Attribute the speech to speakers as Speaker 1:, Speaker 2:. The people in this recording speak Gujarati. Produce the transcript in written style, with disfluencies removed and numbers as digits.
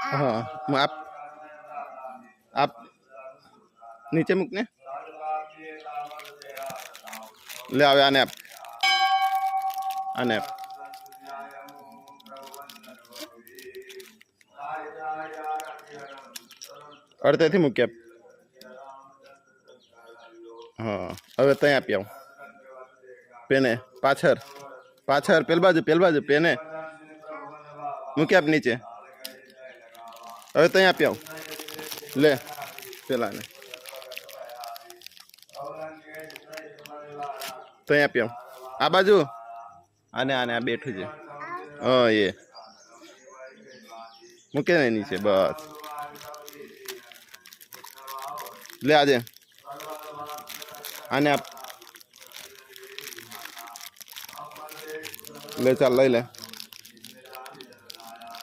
Speaker 1: हाँ आप नीचे मुकने ले आओ आने आप अड़ते थी मुक्या हाँ હવે ત્યાં આપી આવું પેને પાછળ પાછળ પેલ બાજુ પેને મૂકી આપ નીચે હવે ત્યાં આપી આવું લે પેલાને ત્યાં આપી આવું આ બાજુ આને આ બેઠું છે હા એ મૂકે ને નીચે બસ લે આજે આને આપ ले चल ले